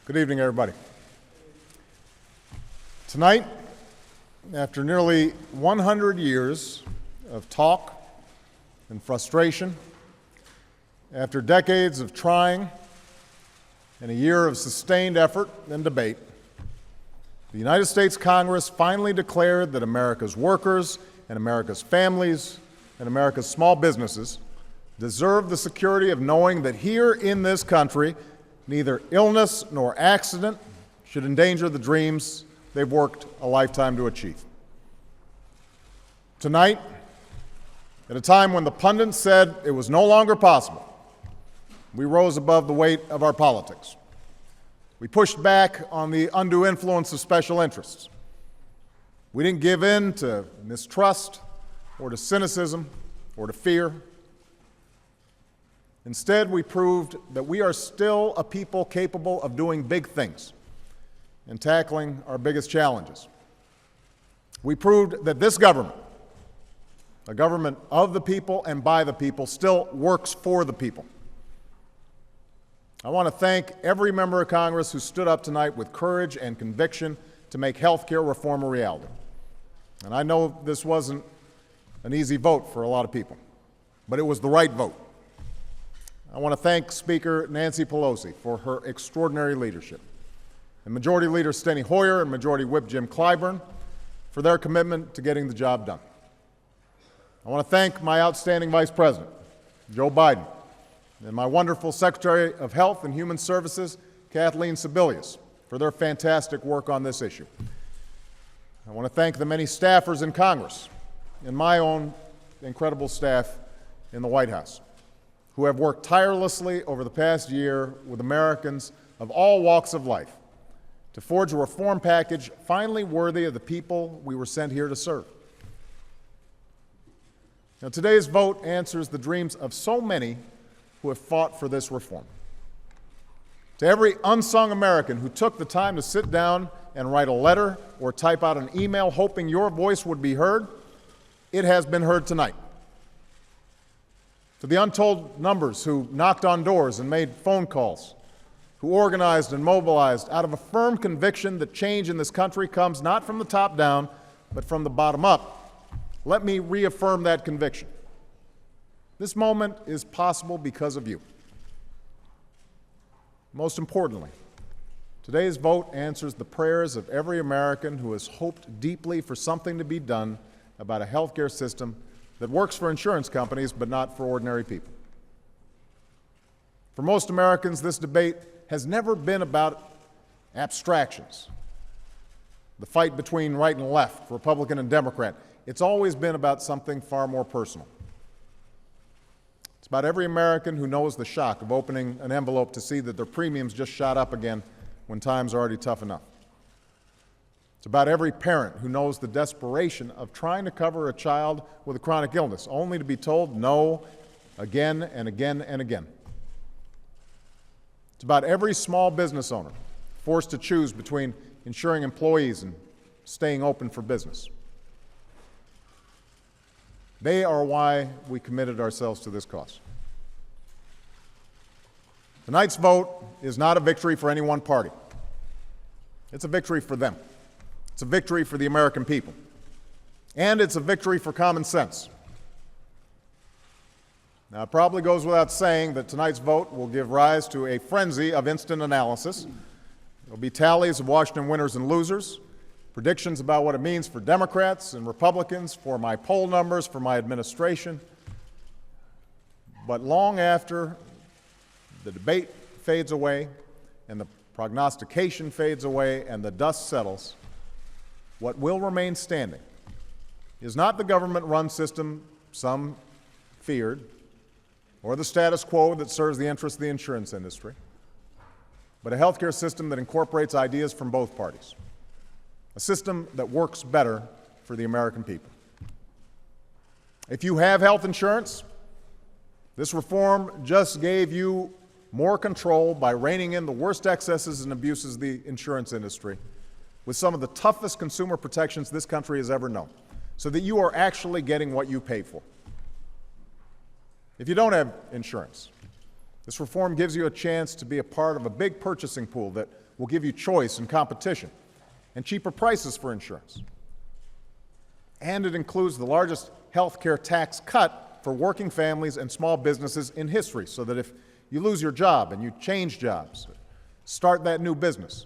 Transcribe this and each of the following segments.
Good evening, everybody. Tonight, after nearly 100 years of talk and frustration, after decades of trying and a year of sustained effort and debate, the United States Congress finally declared that America's workers and America's families and America's small businesses deserve the security of knowing that here in this country, neither illness nor accident should endanger the dreams they've worked a lifetime to achieve. Tonight, at a time when the pundits said it was no longer possible, we rose above the weight of our politics. We pushed back on the undue influence of special interests. We didn't give in to mistrust or to cynicism or to fear. Instead, we proved that we are still a people capable of doing big things and tackling our biggest challenges. We proved that this government, a government of the people and by the people, still works for the people. I want to thank every member of Congress who stood up tonight with courage and conviction to make health care reform a reality. And I know this wasn't an easy vote for a lot of people, but it was the right vote. I want to thank Speaker Nancy Pelosi for her extraordinary leadership, and Majority Leader Steny Hoyer and Majority Whip Jim Clyburn for their commitment to getting the job done. I want to thank my outstanding Vice President, Joe Biden, and my wonderful Secretary of Health and Human Services, Kathleen Sebelius, for their fantastic work on this issue. I want to thank the many staffers in Congress and my own incredible staff in the White House, who have worked tirelessly over the past year with Americans of all walks of life to forge a reform package finally worthy of the people we were sent here to serve. Now, today's vote answers the dreams of so many who have fought for this reform. To every unsung American who took the time to sit down and write a letter or type out an email hoping your voice would be heard, it has been heard tonight. To the untold numbers who knocked on doors and made phone calls, who organized and mobilized out of a firm conviction that change in this country comes not from the top down, but from the bottom up, let me reaffirm that conviction. This moment is possible because of you. Most importantly, today's vote answers the prayers of every American who has hoped deeply for something to be done about a healthcare system that works for insurance companies but not for ordinary people. For most Americans, this debate has never been about abstractions, the fight between right and left, Republican and Democrat. It's always been about something far more personal. It's about every American who knows the shock of opening an envelope to see that their premiums just shot up again when times are already tough enough. It's about every parent who knows the desperation of trying to cover a child with a chronic illness, only to be told no again and again and again. It's about every small business owner forced to choose between insuring employees and staying open for business. They are why we committed ourselves to this cause. Tonight's vote is not a victory for any one party. It's a victory for them. It's a victory for the American people. And it's a victory for common sense. Now, it probably goes without saying that tonight's vote will give rise to a frenzy of instant analysis. There will be tallies of Washington winners and losers, predictions about what it means for Democrats and Republicans, for my poll numbers, for my administration. But long after the debate fades away and the prognostication fades away and the dust settles, what will remain standing is not the government-run system some feared or the status quo that serves the interests of the insurance industry, but a healthcare system that incorporates ideas from both parties, a system that works better for the American people. If you have health insurance, this reform just gave you more control by reining in the worst excesses and abuses of the insurance industry with some of the toughest consumer protections this country has ever known, so that you are actually getting what you pay for. If you don't have insurance, This reform gives you a chance to be a part of a big purchasing pool that will give you choice and competition and cheaper prices for insurance. And it includes the largest health care tax cut for working families and small businesses in history, so that if you lose your job and you change jobs, start that new business,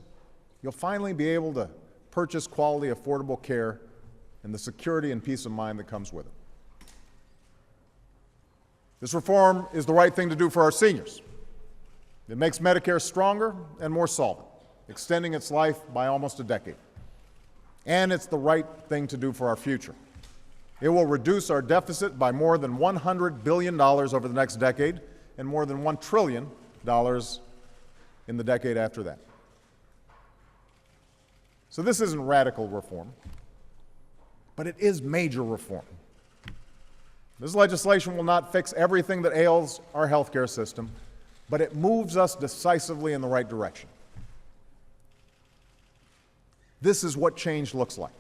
you'll finally be able to purchase quality, affordable care and the security and peace of mind that comes with it. This reform is the right thing to do for our seniors. It makes Medicare stronger and more solvent, extending its life by almost a decade. And it's the right thing to do for our future. It will reduce our deficit by more than $100 billion over the next decade and more than $1 trillion in the decade after that. So this isn't radical reform, but it is major reform. This legislation will not fix everything that ails our healthcare system, but it moves us decisively in the right direction. This is what change looks like.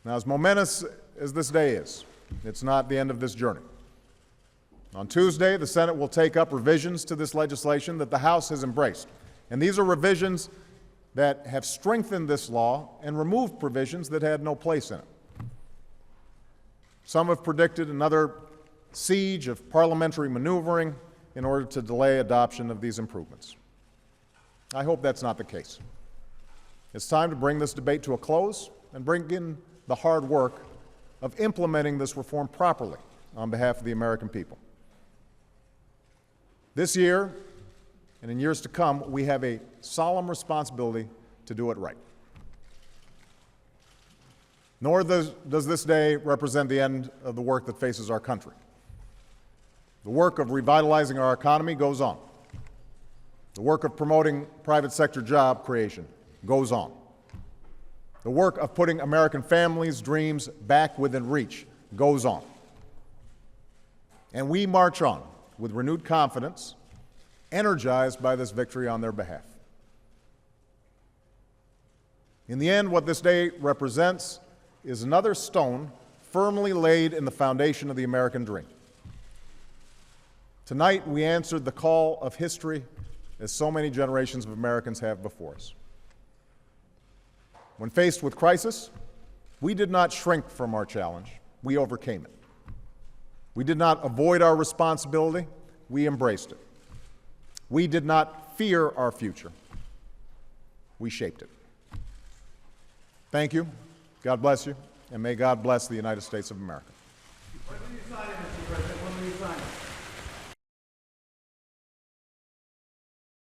Now, as momentous as this day is, it's not the end of this journey. On Tuesday, the Senate will take up revisions to this legislation that the House has embraced. And these are revisions that have strengthened this law and removed provisions that had no place in it. Some have predicted another siege of parliamentary maneuvering in order to delay adoption of these improvements. I hope that's not the case. It's time to bring this debate to a close and bring in the hard work of implementing this reform properly on behalf of the American people. This year, and in years to come, we have a solemn responsibility to do it right. Nor does this day represent the end of the work that faces our country. The work of revitalizing our economy goes on. The work of promoting private sector job creation goes on. The work of putting American families' dreams back within reach goes on. And we march on with renewed confidence, energized by this victory on their behalf. In the end, what this day represents is another stone firmly laid in the foundation of the American dream. Tonight, we answered the call of history, as so many generations of Americans have before us. When faced with crisis, we did not shrink from our challenge, we overcame it. We did not avoid our responsibility, we embraced it. We did not fear our future, we shaped it. Thank you, God bless you, and may God bless the United States of America.